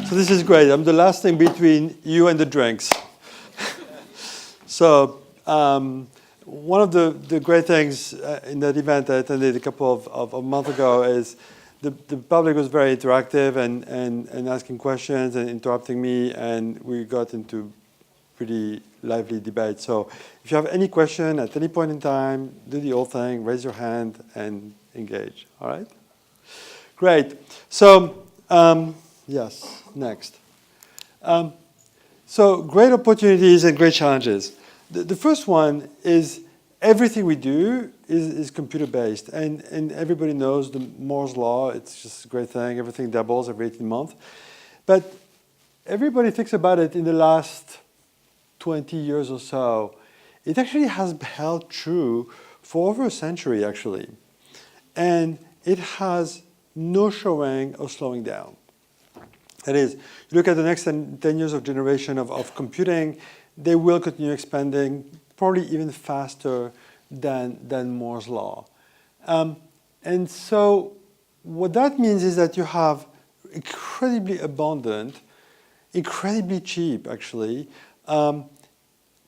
So this is great. I'm the last thing between you and the drinks. So one of the great things in that event I attended a couple of months ago is the public was very interactive and asking questions and interrupting me, and we got into pretty lively debate. So if you have any question at any point in time, do the old thing, raise your hand and engage, all right? Great. So yes, next. So great opportunities and great challenges. The first one is everything we do is computer-based, and everybody knows the Moore's law. It's just a great thing. Everything doubles every 18 months. But everybody thinks about it in the last 20 years or so. It actually has held true for over a century, actually. And it has no showing of slowing down. That is, you look at the next 10 years of generation of computing, they will continue expanding, probably even faster than Moore's law. And so what that means is that you have incredibly abundant, incredibly cheap, actually,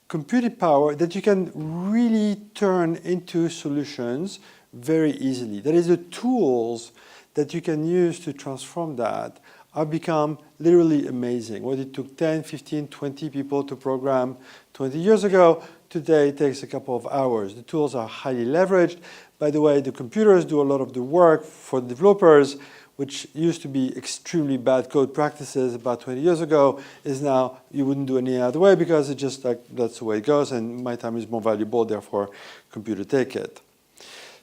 computing power that you can really turn into solutions very easily. That is, the tools that you can use to transform that have become literally amazing. What it took 10, 15, 20 people to program 20 years ago, today it takes a couple of hours. The tools are highly leveraged. By the way, the computers do a lot of the work for the developers, which used to be extremely bad code practices about 20 years ago, is now you wouldn't do any other way because it's just like that's the way it goes, and my time is more valuable, therefore computer take it.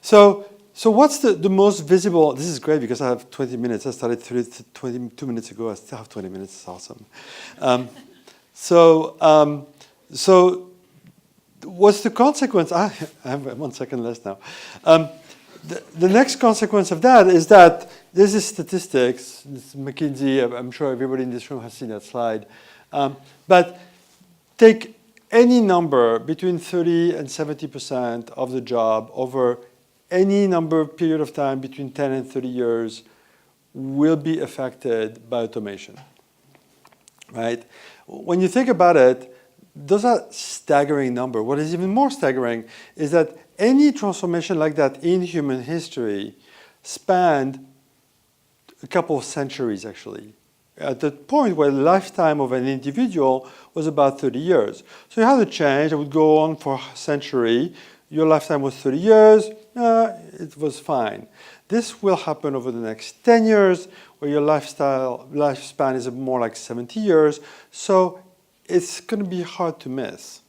So what's the most visible? This is great because I have 20 minutes. I started 22 minutes ago. I still have 20 minutes. It's awesome. So what's the consequence? I have 1 second less now. The next consequence of that is that this is statistics. This is McKinsey. I'm sure everybody in this room has seen that slide. But take any number between 30 and 70% of the job over any number period of time between 10 and 30 years will be affected by automation, right? When you think about it, those are staggering numbers. What is even more staggering is that any transformation like that in human history spanned a couple of centuries, actually, at the point where the lifetime of an individual was about 30 years. So you had a change that would go on for a century. Your lifetime was 30 years. It was fine. This will happen over the next 10 years, where your lifespan is more like 70 years. So it's going to be hard to miss,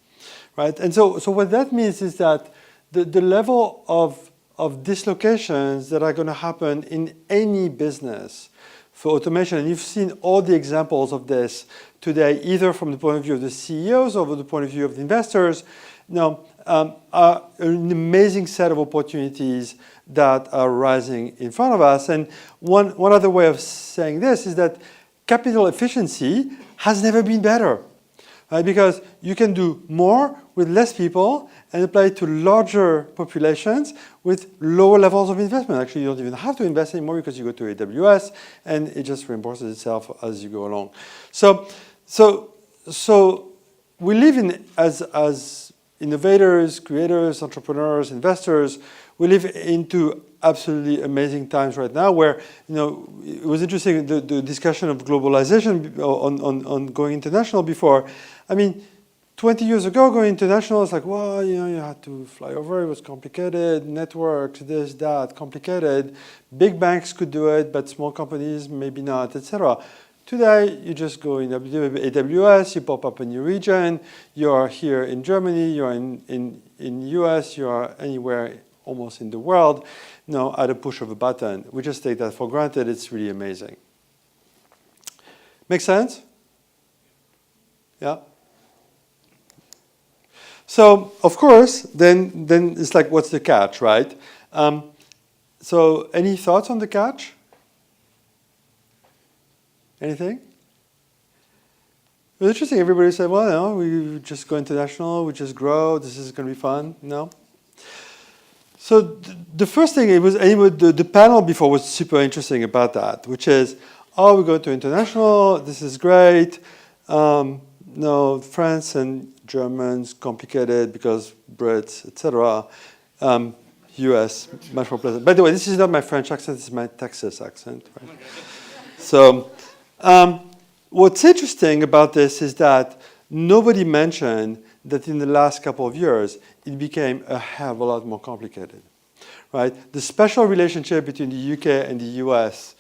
right? And so what that means is that the level of dislocations that are going to happen in any business for automation, and you've seen all the examples of this today, either from the point of view of the CEOs or from the point of view of the investors, are an amazing set of opportunities that are rising in front of us. And one other way of saying this is that capital efficiency has never been better, right? Because you can do more with less people and apply it to larger populations with lower levels of investment. Actually, you don't even have to invest anymore because you go to AWS and it just reimburses itself as you go along. So we live in as innovators, creators, entrepreneurs, investors, we live into absolutely amazing times right now where, it was interesting, the discussion of globalization on going international before. I mean, 20 years ago, going international, it's like, well, you had to fly over, it was complicated, networks, this, that, complicated. Big banks could do it, but small companies, maybe not, etc. Today, you just go in AWS, you pop up a new region, you are here in Germany, you're in US, you are anywhere almost in the world, at a push of a button. We just take that for granted. It's really amazing. Make sense? Yeah? So, of course, then it's like, what's the catch, right? So, any thoughts on the catch? Anything? It was interesting. Everybody said, well, no, we just go international, we just grow, this is going to be fun. No? So the first thing, the panel before was super interesting about that, which is, oh, we're going to international, this is great. No, France and Germans, complicated because Brits, etc. US, much more pleasant. By the way, this is not my French accent, this is my Texas accent. Right? So what's interesting about this is that nobody mentioned that in the last couple of years, it became a hell of a lot more complicated. Right? The special relationship between the UK and the US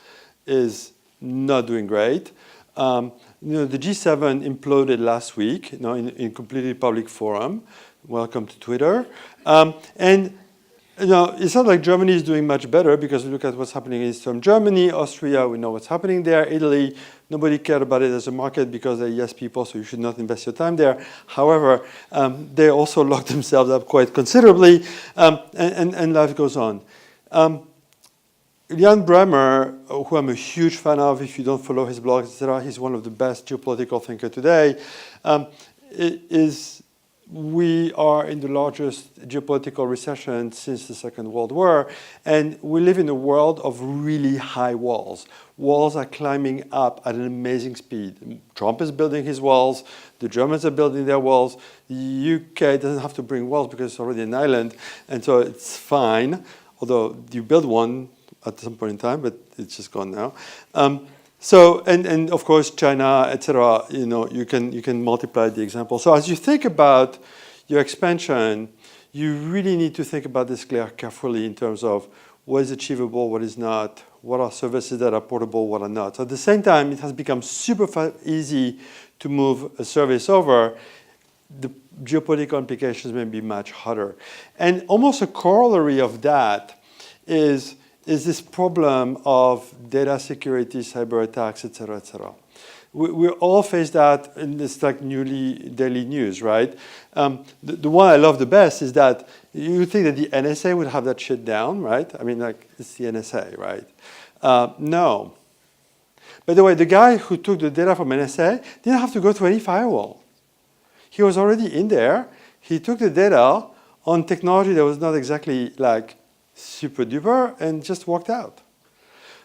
is not doing great. The G7 imploded last week, in completely public forum. Welcome to Twitter. And it's not like Germany is doing much better because we look at what's happening in Eastern Germany, Austria, we know what's happening there. Italy, nobody cared about it as a market because they're yes people, so you should not invest your time there. However, they also locked themselves up quite considerably, and life goes on. Jan Bremer, who I'm a huge fan of, if you don't follow his blog, etc., he's one of the best geopolitical thinkers today, we are in the largest geopolitical recession since the Second World War, and we live in a world of really high walls. Walls are climbing up at an amazing speed. Trump is building his walls, the Germans are building their walls, the UK doesn't have to bring walls because it's already an island, and so it's fine, although you build one at some point in time, but it's just gone now. So of course China, etc. You can multiply the example. So as you think about your expansion, you really need to think about this carefully in terms of what is achievable, what is not, what are services that are portable, what are not. So at the same time, it has become super easy to move a service over. The geopolitical implications may be much harder, and almost a corollary of that is this problem of data security, cyber attacks, et cetera, et cetera. We all face that in this like newly daily news, right? The one I love the best is that you think that the NSA would have that shit down, right? I mean, like, it's the NSA, right? No. By the way, the guy who took the data from NSA didn't have to go through any firewall. He was already in there. He took the data on technology that was not exactly like super duper and just walked out,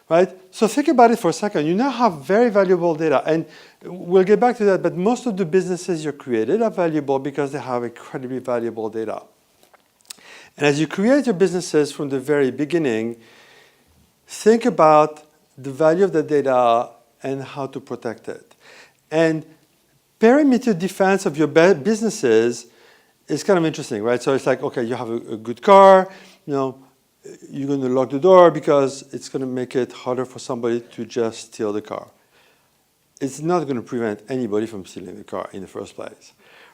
right? So think about it for a second. You now have very valuable data, and we'll get back to that, but most of the businesses you created are valuable because they have incredibly valuable data. And as you create your businesses from the very beginning, think about the value of the data and how to protect it. And perimeter defense of your businesses is kind of interesting, right? So it's like, okay, you have a good car, you're going to lock the door because it's going to make it harder for somebody to just steal the car. It's not going to prevent anybody from stealing the car in the first place,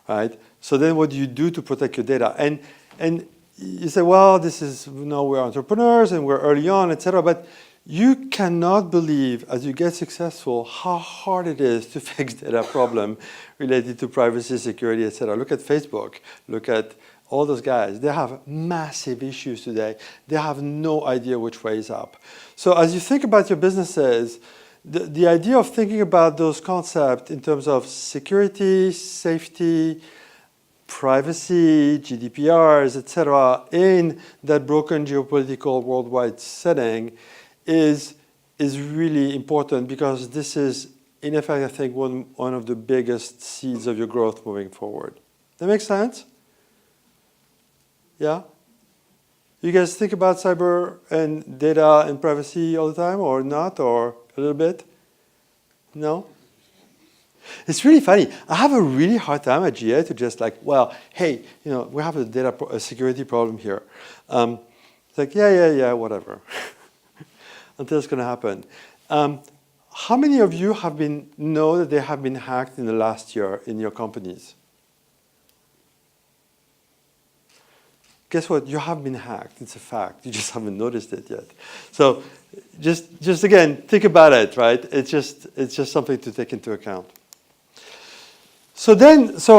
right? So then what do you do to protect your data? And you say, well, this is, we're entrepreneurs and we're early on, et cetera, but you cannot believe, as you get successful, how hard it is to fix data problem related to privacy, security, et cetera. Look at Facebook, look at all those guys. They have massive issues today. They have no idea which way is up. So as you think about your businesses, the idea of thinking about those concepts in terms of security, safety, privacy, GDPRs, et cetera, in that broken geopolitical worldwide setting is really important, because this is, in effect, I think, one of the biggest seeds of your growth moving forward. That makes sense? Yeah? You guys think about cyber and data and privacy all the time, or not, or a little bit? No? It's really funny. I have a really hard time at GA to just like, well, hey, we have a security problem here. It's like, yeah, whatever. Until it's going to happen. How many of you know that they have been hacked in the last year in your companies? Guess what? You have been hacked. It's a fact. You just haven't noticed it yet. So just again, think about it, right? It's just something to take into account. So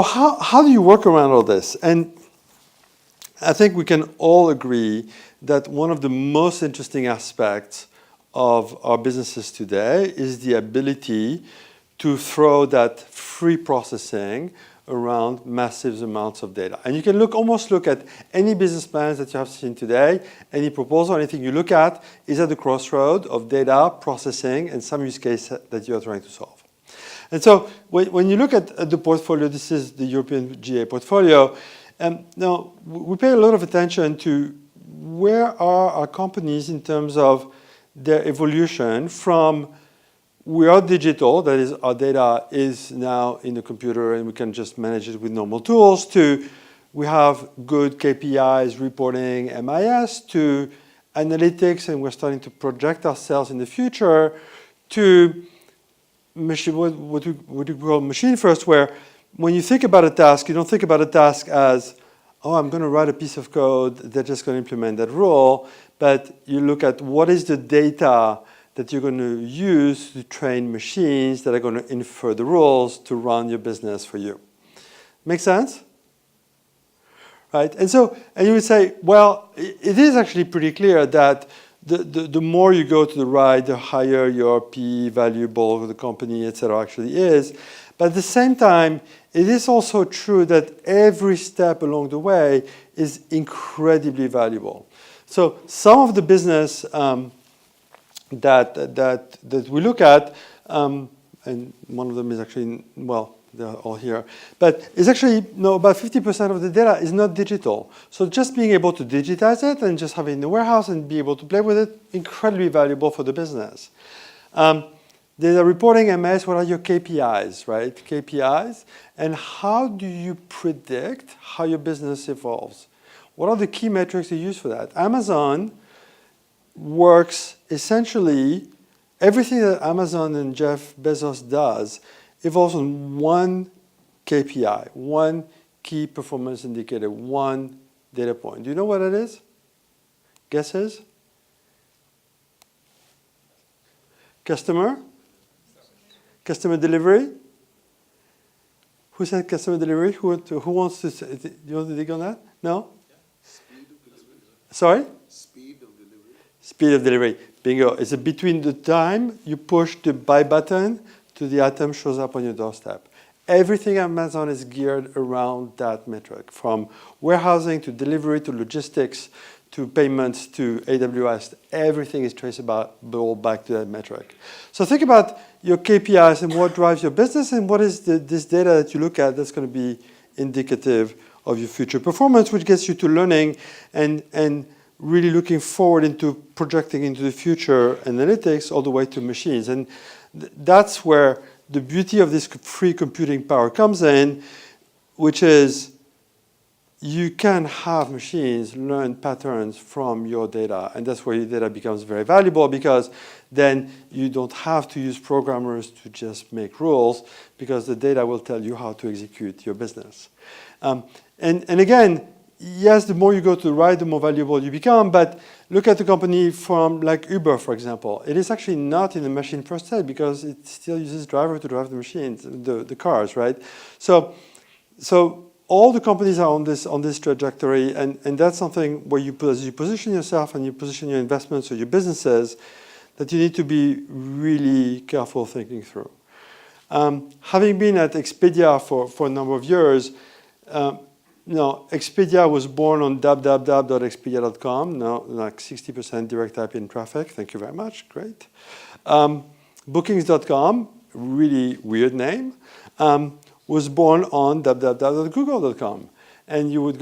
how do you work around all this? And I think we can all agree that one of the most interesting aspects of our businesses today is the ability to throw that free processing around massive amounts of data. And you can almost look at any business plans that you have seen today, any proposal, anything you look at is at the crossroad of data, processing, and some use case that you are trying to solve. And so when you look at the portfolio, this is the European GA portfolio. Now, we pay a lot of attention to where are our companies in terms of their evolution from we are digital, that is our data is now in the computer and we can just manage it with normal tools, to we have good KPIs, reporting, MIS, to analytics, and we're starting to project ourselves in the future, to what we call machine first, where when you think about a task, you don't think about a task as, oh, I'm going to write a piece of code that's just going to implement that rule, but you look at what is the data that you're going to use to train machines that are going to infer the rules to run your business for you. Make sense? Right? And you would say, well, it is actually pretty clear that the more you go to the right, the higher your P valuable the company, et cetera, actually is. But at the same time, it is also true that every step along the way is incredibly valuable. So some of the business that we look at, and one of them is actually, well, they're all here, but it's actually, about 50% of the data is not digital. So just being able to digitize it and just have it in the warehouse and be able to play with it, incredibly valuable for the business. Data reporting, MS, what are your KPIs, right? KPIs, and how do you predict how your business evolves? What are the key metrics you use for that? Amazon works essentially, everything that Amazon and Jeff Bezos does evolves on one KPI, one key performance indicator, one data point. Do you know what it is? Guesses? Customer? Customer delivery? Who said customer delivery? Who wants to say, do you want to dig on that? No? Speed of delivery. Sorry? Speed of delivery. Speed of delivery. Bingo. It's between the time you push the buy button to the item shows up on your doorstep. Everything Amazon is geared around that metric, from warehousing to delivery to logistics to payments to AWS. Everything is traceable back to that metric. So think about your KPIs and what drives your business and what is this data that you look at that's going to be indicative of your future performance, which gets you to learning and really looking forward into projecting into the future analytics all the way to machines. And that's where the beauty of this free computing power comes in, which is you can have machines learn patterns from your data. And that's where your data becomes very valuable, because then you don't have to use programmers to just make rules, because the data will tell you how to execute your business. And again, yes, the more you go to the right, the more valuable you become. But look at the company from like Uber, for example. It is actually not in the machine first state, because it still uses driver to drive the machines, the cars, right? So all the companies are on this trajectory, and that's something where as you position yourself and you position your investments or your businesses, that you need to be really careful thinking through. Having been at Expedia for a number of years, Expedia was born on www.expedia.com. Now, like 60% direct IP traffic. Thank you very much. Great. Bookings.com, really weird name, was born on www.google.com. And you would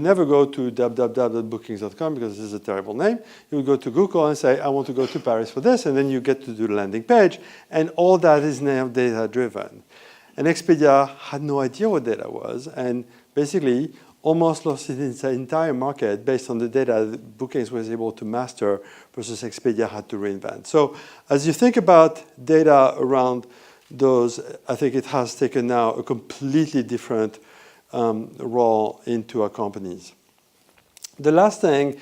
never go to www.bookings.com because this is a terrible name. You would go to Google and say, I want to go to Paris for this, and then you get to do the landing page, and all that is now data-driven. And Expedia had no idea what data was, and basically almost lost its entire market based on the data that Bookings was able to master versus Expedia had to reinvent. So as you think about data around those, I think it has taken now a completely different role into our companies. The last thing,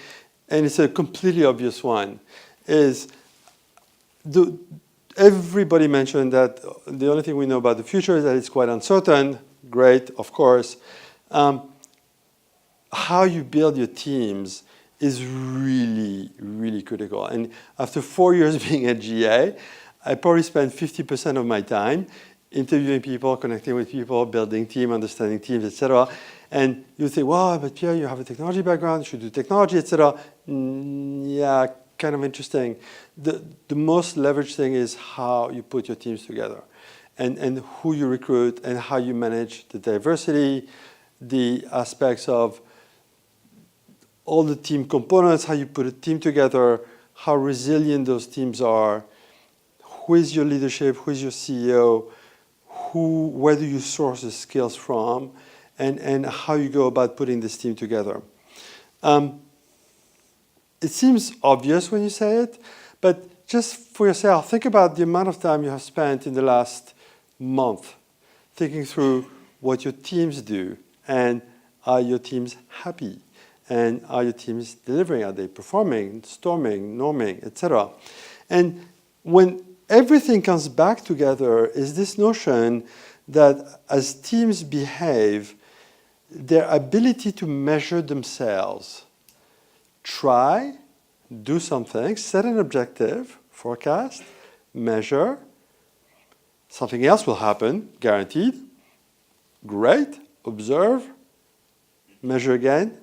and it's a completely obvious one, is everybody mentioned that the only thing we know about the future is that it's quite uncertain. Great, of course. How you build your teams is really, really critical. And after 4 years being at GA, I probably spend 50% of my time interviewing people, connecting with people, building team, understanding teams, etc. And you think, well, but Pierre, you have a technology background, you should do technology, etc. Yeah, kind of interesting. The most leveraged thing is how you put your teams together and who you recruit and how you manage the diversity, the aspects of all the team components, how you put a team together, how resilient those teams are, who is your leadership, who is your CEO, where do you source the skills from, and how you go about putting this team together. It seems obvious when you say it, but just for yourself, think about the amount of time you have spent in the last month thinking through what your teams do, and are your teams happy? And are your teams delivering? Are they performing, storming, norming, etc.? And when everything comes back together is this notion that as teams behave, their ability to measure themselves, try, do something, set an objective, forecast, measure, something else will happen, guaranteed, great, observe, measure again,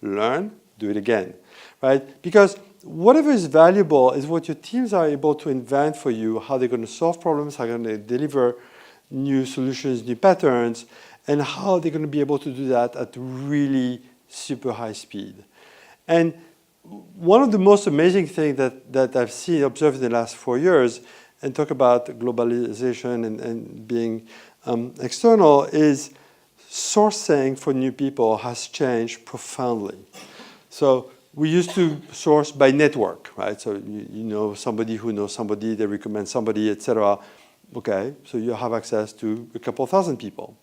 learn, do it again, right? Because whatever is valuable is what your teams are able to invent for you, how they're going to solve problems, how they're going to deliver new solutions, new patterns, and how they're going to be able to do that at really super high speed. And one of the most amazing things that I've seen, observed in the last 4 years, and talk about globalization and being external, is sourcing for new people has changed profoundly. So we used to source by network, right? So you know somebody who knows somebody, they recommend somebody, etc. Okay, so you have access to a couple thousand people.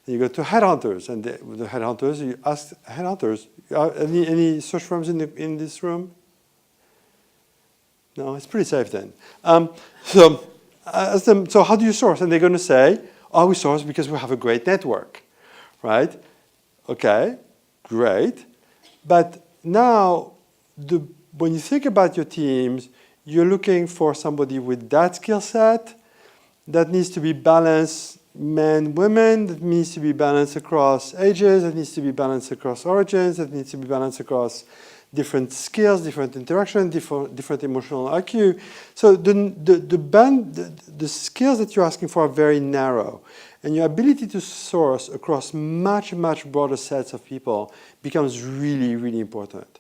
Then you go to headhunters, and the headhunters, you ask headhunters, any search firms in this room? No, it's pretty safe then. So ask them, so how do you source? And they're going to say, oh, we source because we have a great network, right? Okay, great. But now, when you think about your teams, you're looking for somebody with that skill set that needs to be balanced, men, women, that needs to be balanced across ages, that needs to be balanced across origins, that needs to be balanced across different skills, different interaction, different emotional IQ. So the skills that you're asking for are very narrow. And your ability to source across much, much broader sets of people becomes really, really important.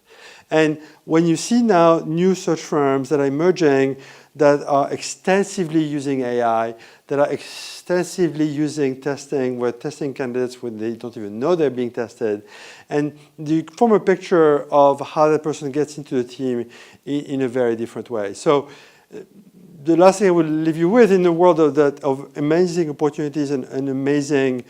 And when you see now new search firms that are emerging that are extensively using AI, that are extensively using testing, where testing candidates when they don't even know they're being tested, and you form a picture of how that person gets into the team in a very different way. So the last thing I will leave you with in the world of amazing opportunities and amazing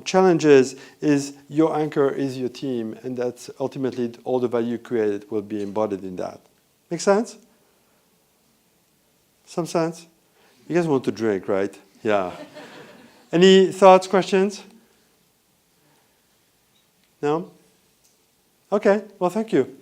challenges is your anchor is your team, and that's ultimately all the value created will be embodied in that. Make sense? Some sense? You guys want to drink, right? Yeah. Any thoughts, questions? No? Okay, well, thank you.